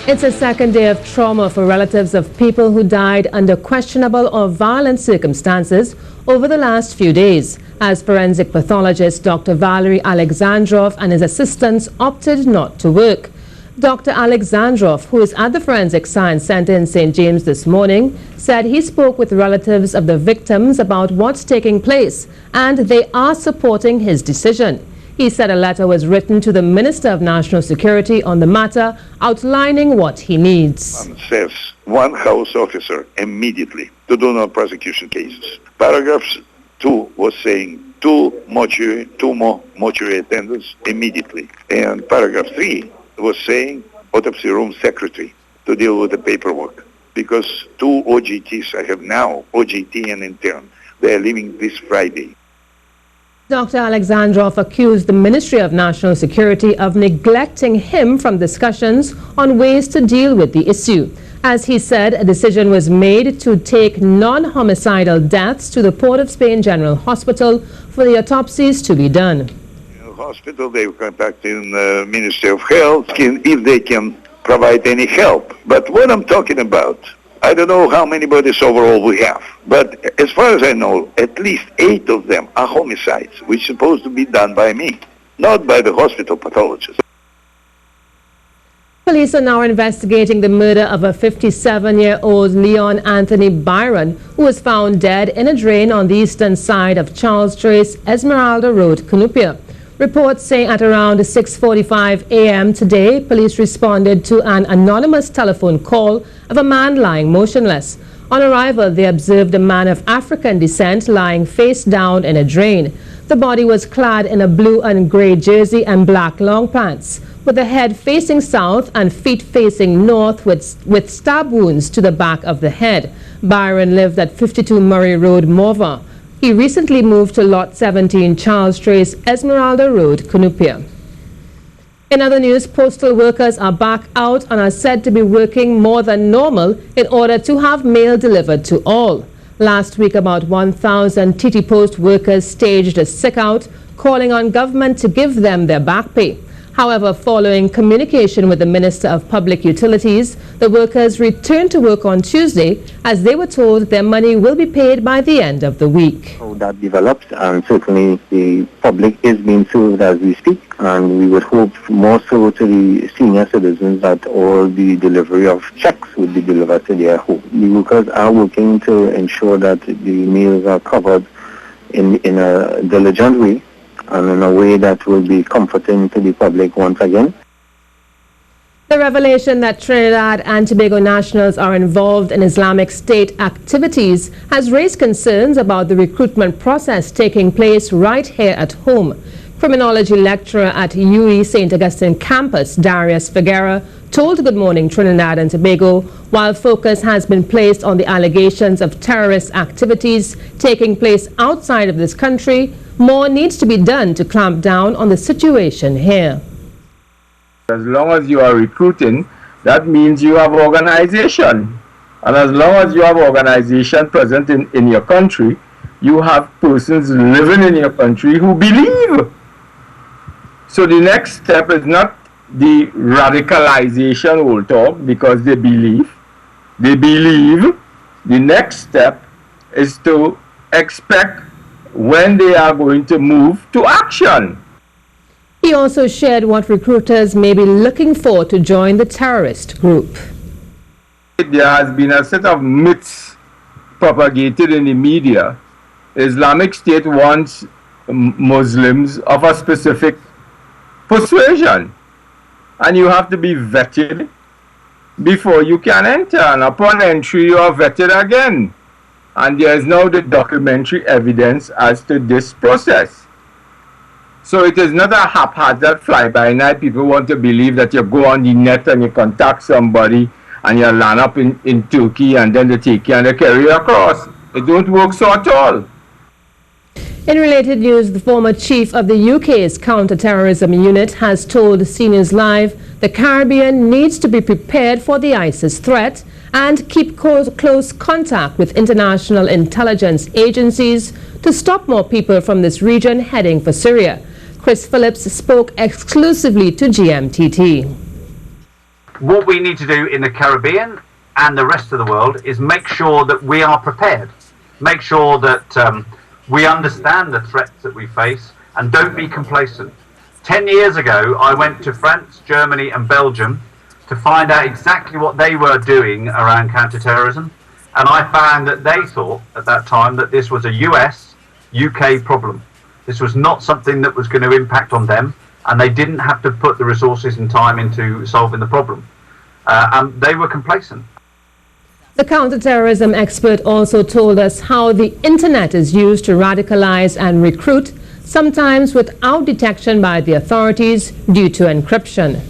It's a second day of trauma for relatives of people who died under questionable or violent circumstances over the last few days, as forensic pathologist Dr. Valerie Alexandrov and his assistants opted not to work. Dr. Alexandrov, who is at the Forensic Science Center in St. James this morning, said he spoke with relatives of the victims about what's taking place, and they are supporting his decision. He said a letter was written to the Minister of National Security on the matter, outlining what he needs. Says one house officer immediately to do no prosecution cases. Paragraph 2 was saying two more mortuary attendants immediately. And paragraph 3 was saying autopsy room secretary to deal with the paperwork. Because 2 OGTs I have now, OGT and intern, they are leaving this Friday. Dr. Alexandrov accused the Ministry of National Security of neglecting him from discussions on ways to deal with the issue. As he said, a decision was made to take non-homicidal deaths to the Port of Spain General Hospital for the autopsies to be done. In the hospital, they will contact the Ministry of Health if they can provide any help. But what I'm talking about, I don't know how many bodies overall we have, but as far as I know, at least 8 of them are homicides, which is supposed to be done by me, not by the hospital pathologist. Police are now investigating the murder of a 57-year-old Leon Anthony Byron, who was found dead in a drain on the eastern side of Charles Trace, Esmeralda Road, Cunupia. Reports say at around 6:45 a.m. today, police responded to an anonymous telephone call of a man lying motionless. On arrival, they observed a man of African descent lying face down in a drain. The body was clad in a blue and gray jersey and black long pants, with the head facing south and feet facing north with stab wounds to the back of the head. Byron lived at 52 Murray Road, Morva. He recently moved to Lot 17, Charles Trace, Esmeralda Road, Cunupia. In other news, postal workers are back out and are said to be working more than normal in order to have mail delivered to all. Last week, about 1,000 TT Post workers staged a sick-out, calling on government to give them their back pay. However, following communication with the Minister of Public Utilities, the workers returned to work on Tuesday as they were told their money will be paid by the end of the week. How that develops, and certainly the public is being served as we speak, and we would hope more so to the senior citizens that all the delivery of checks would be delivered to their home. The workers are working to ensure that the meals are covered in a diligent way, and in a way that will be comforting to the public once again. The revelation that Trinidad and Tobago nationals are involved in Islamic State activities has raised concerns about the recruitment process taking place right here at home. Criminology lecturer at UE St. Augustine campus, Darius Figuera, told Good Morning Trinidad and Tobago, while focus has been placed on the allegations of terrorist activities taking place outside of this country, more needs to be done to clamp down on the situation here. As long as you are recruiting, that means you have organization. And as long as you have organization present in your country, you have persons living in your country who believe. So the next step is not the radicalization we'll talk, because they believe. They believe. The next step is to expect when they are going to move to action. He also shared what recruiters may be looking for to join the terrorist group. There has been a set of myths propagated in the media. Islamic State wants Muslims of a specific persuasion, and you have to be vetted before you can enter, and upon entry you are vetted again. And there is now the documentary evidence as to this process. So it is not a haphazard fly-by-night. People want to believe that you go on the net and you contact somebody and you land up in Turkey, and then they take you and they carry you across. It don't work so at all. In related news, the former chief of the UK's counter-terrorism unit has told CNews Live the Caribbean needs to be prepared for the ISIS threat and keep close contact with international intelligence agencies to stop more people from this region heading for Syria. Chris Phillips spoke exclusively to GMTT. what we need to do in the Caribbean and the rest of the world is make sure that we are prepared, make sure that we understand the threats that we face and don't be complacent. 10 years ago, I went to France, Germany and Belgium to find out exactly what they were doing around counter-terrorism. And I found that they thought at that time that this was a UK problem. This was not something that was going to impact on them, and they didn't have to put the resources and time into solving the problem. And they were complacent. The counterterrorism expert also told us how the internet is used to radicalize and recruit, sometimes without detection by the authorities due to encryption.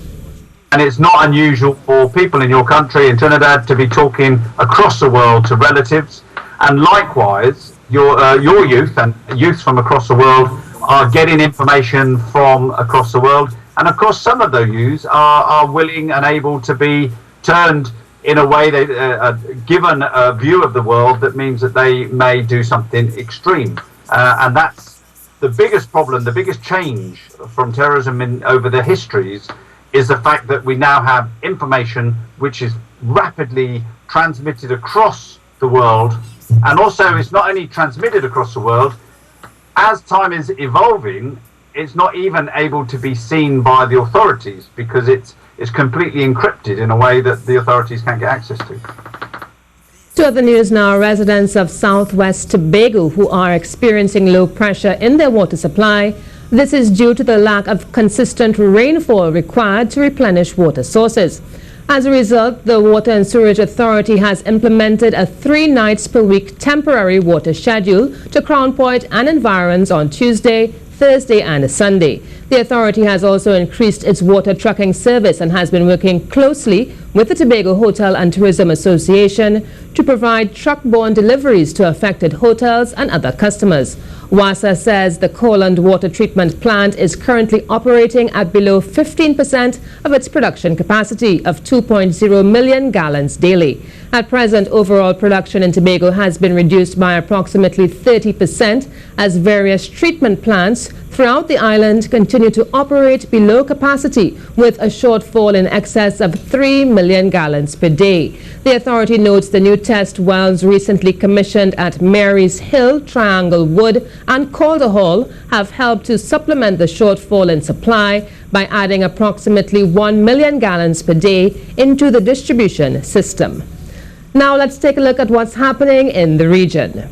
And it's not unusual for people in your country, in Trinidad, to be talking across the world to relatives. And likewise, your youth and youth from across the world are getting information from across the world. And of course, some of those youths are willing and able to be turned in a way, they given a view of the world that means that they may do something extreme. And that's the biggest problem, the biggest change from terrorism over the histories is the fact that we now have information which is rapidly transmitted across the world. And also it's not only transmitted across the world, as time is evolving, it's not even able to be seen by the authorities because it's completely encrypted in a way that the authorities can't get access to. To other news now, residents of Southwest Tobago who are experiencing low pressure in their water supply. This is due to the lack of consistent rainfall required to replenish water sources. As a result, the Water and Sewerage Authority has implemented a 3 nights per week temporary water schedule to Crown Point and environs on Tuesday, Thursday and Sunday. The authority has also increased its water trucking service and has been working closely with the Tobago Hotel and Tourism Association to provide truck-borne deliveries to affected hotels and other customers. WASA says the Coland water treatment plant is currently operating at below 15% of its production capacity of 2.0 million gallons daily. At present, overall production in Tobago has been reduced by approximately 30% as various treatment plants throughout the island continue to operate below capacity with a shortfall in excess of 3 million gallons per day. The authority notes the new test wells recently commissioned at Mary's Hill, Triangle Wood and Calder Hall have helped to supplement the shortfall in supply by adding approximately 1 million gallons per day into the distribution system. Now let's take a look at what's happening in the region.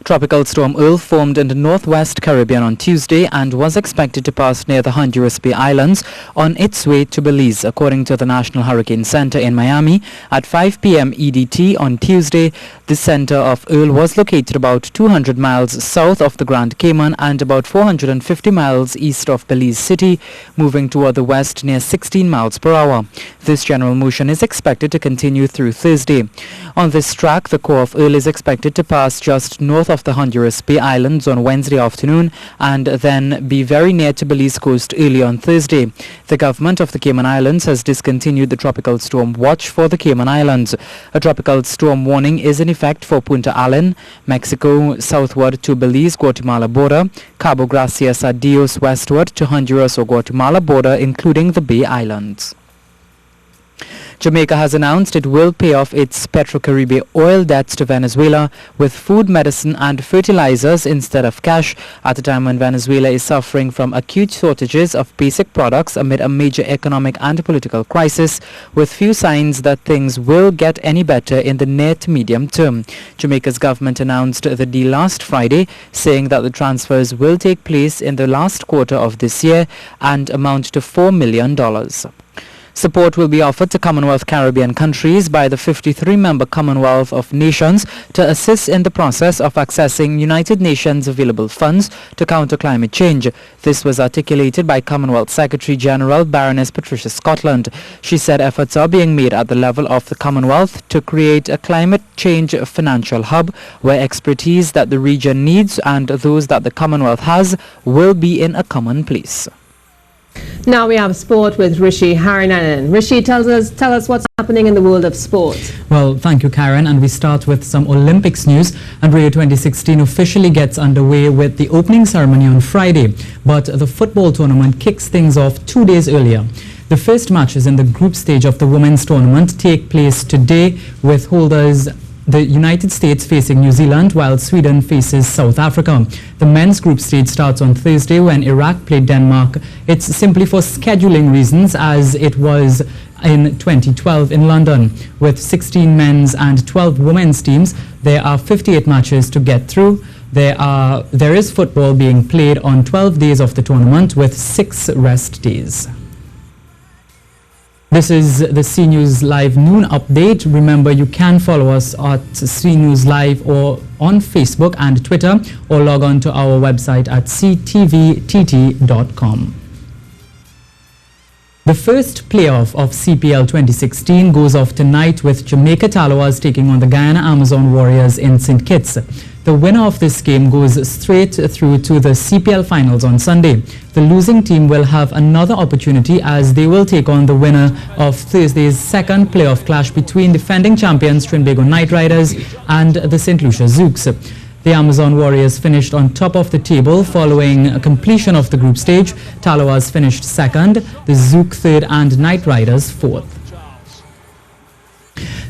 Tropical Storm Earl formed in the northwest Caribbean on Tuesday and was expected to pass near the Honduras Bay Islands on its way to Belize, according to the National Hurricane Center in Miami. At 5 p.m. EDT on Tuesday, the center of Earl was located about 200 miles south of the Grand Cayman and about 450 miles east of Belize City, moving toward the west near 16 miles per hour. This general motion is expected to continue through Thursday. On this track, the core of Earl is expected to pass just north of the Honduras Bay Islands on Wednesday afternoon and then be very near to Belize coast early on Thursday. The government of the Cayman Islands has discontinued the tropical storm watch for the Cayman Islands. A tropical storm warning is in effect for Punta Allen, Mexico southward to Belize, Guatemala border, Cabo Gracias a Dios westward to Honduras or Guatemala border, including the Bay Islands. Jamaica has announced it will pay off its Petrocaribe oil debts to Venezuela with food, medicine and fertilizers instead of cash at a time when Venezuela is suffering from acute shortages of basic products amid a major economic and political crisis, with few signs that things will get any better in the near to medium term. Jamaica's government announced the deal last Friday, saying that the transfers will take place in the last quarter of this year and amount to $4 million. Support will be offered to Commonwealth Caribbean countries by the 53-member Commonwealth of Nations to assist in the process of accessing United Nations available funds to counter climate change. This was articulated by Commonwealth Secretary-General Baroness Patricia Scotland. She said efforts are being made at the level of the Commonwealth to create a climate change financial hub where expertise that the region needs and those that the Commonwealth has will be in a common place. Now we have sport with Rishi Harinanan. Rishi, tell us what's happening in the world of sport. Well, thank you, Karen. And we start with some Olympics news. And Rio 2016 officially gets underway with the opening ceremony on Friday. But the football tournament kicks things off 2 days earlier. The first matches in the group stage of the women's tournament take place today, with holders the United States facing New Zealand, while Sweden faces South Africa. The men's group stage starts on Thursday when Iraq played Denmark. It's simply for scheduling reasons, as it was in 2012 in London. With 16 men's and 12 women's teams, there are 58 matches to get through. There is football being played on 12 days of the tournament, with 6 rest days. This is the C News Live noon update. Remember, you can follow us at C News Live or on Facebook and Twitter, or log on to our website at ctvtt.com. The first playoff of CPL 2016 goes off tonight, with Jamaica Tallawahs taking on the Guyana Amazon Warriors in St. Kitts. The winner of this game goes straight through to the CPL finals on Sunday. The losing team will have another opportunity, as they will take on the winner of Thursday's second playoff clash between defending champions Trinbago Knight Riders and the St. Lucia Zooks. The Amazon Warriors finished on top of the table following completion of the group stage. Tallawahs finished second, the Zook third, and Knight Riders fourth.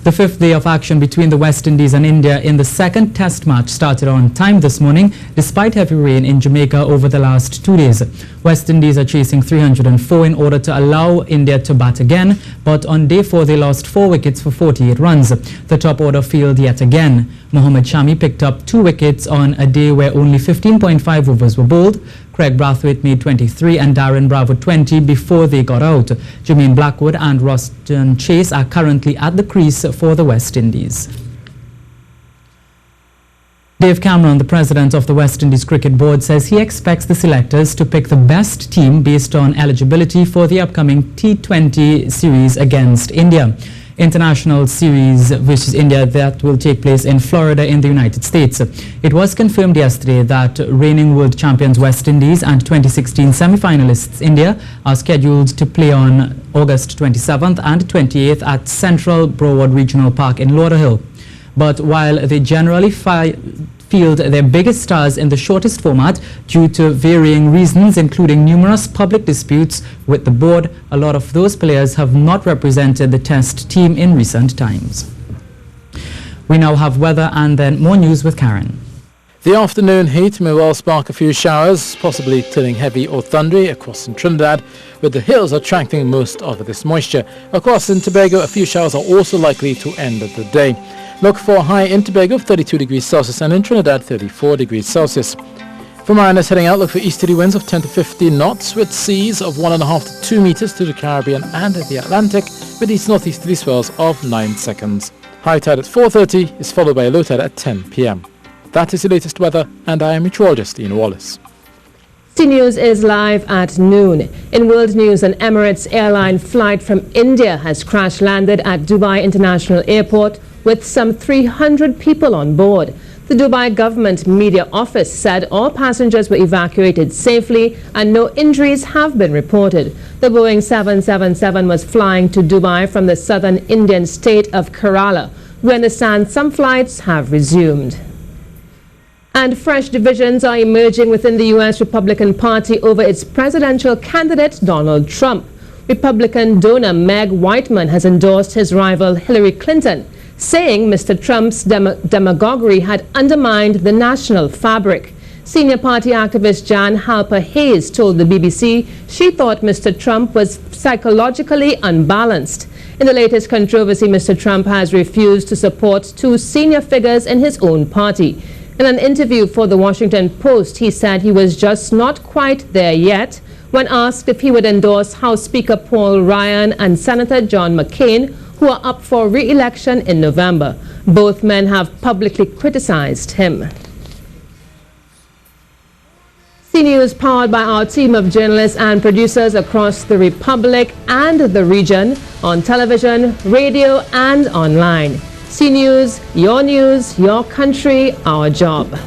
The fifth day of action between the West Indies and India in the second test match started on time this morning, despite heavy rain in Jamaica over the last 2 days. West Indies are chasing 304 in order to allow India to bat again, but on day 4 they lost 4 wickets for 48 runs. The top order failed yet again. Mohammad Shami picked up 2 wickets on a day where only 15.5 overs were bowled. Craig Brathwaite made 23 and Darren Bravo 20 before they got out. Jermaine Blackwood and Roston Chase are currently at the crease for the West Indies. Dave Cameron, the president of the West Indies Cricket Board, says he expects the selectors to pick the best team based on eligibility for the upcoming T20 series against India. International series versus India that will take place in Florida in the United States. It was confirmed yesterday that reigning world champions West Indies and 2016 semi-finalists India are scheduled to play on August 27th and 28th at Central Broward Regional Park in Lauderhill. But while they generally field their biggest stars in the shortest format, due to varying reasons, including numerous public disputes with the board, a lot of those players have not represented the test team in recent times. We now have weather and then more news with Karen. The afternoon heat may well spark a few showers, possibly turning heavy or thundery across in Trinidad, where the hills are attracting most of this moisture. Across in Tobago, a few showers are also likely to end the day. Look for a high in Tobago of 32 degrees Celsius and in Trinidad 34 degrees Celsius. For mariners heading out, look for easterly winds of 10 to 15 knots with seas of 1.5 to 2 meters to the Caribbean and the Atlantic, with east-northeasterly swells of 9 seconds. High tide at 4:30 is followed by a low tide at 10 p.m. That is the latest weather, and I am meteorologist Ian Wallace. C News is live at noon. In world news, an Emirates airline flight from India has crash-landed at Dubai International Airport with some 300 people on board. The Dubai government media office said all passengers were evacuated safely and no injuries have been reported. The Boeing 777 was flying to Dubai from the southern Indian state of Kerala. We understand some flights have resumed. And fresh divisions are emerging within the U.S. Republican Party over its presidential candidate, Donald Trump. Republican donor Meg Whitman has endorsed his rival Hillary Clinton, saying Mr. Trump's demagoguery had undermined the national fabric. Senior party activist Jan Halper Hayes told the BBC she thought Mr. Trump was psychologically unbalanced. In the latest controversy, Mr. Trump has refused to support 2 senior figures in his own party. In an interview for the Washington Post, he said he was just not quite there yet. When asked if he would endorse House Speaker Paul Ryan and Senator John McCain, who are up for re-election in November, both men have publicly criticized him. C News, powered by our team of journalists and producers across the Republic and the region, on television, radio, and online. C News, your country, our job.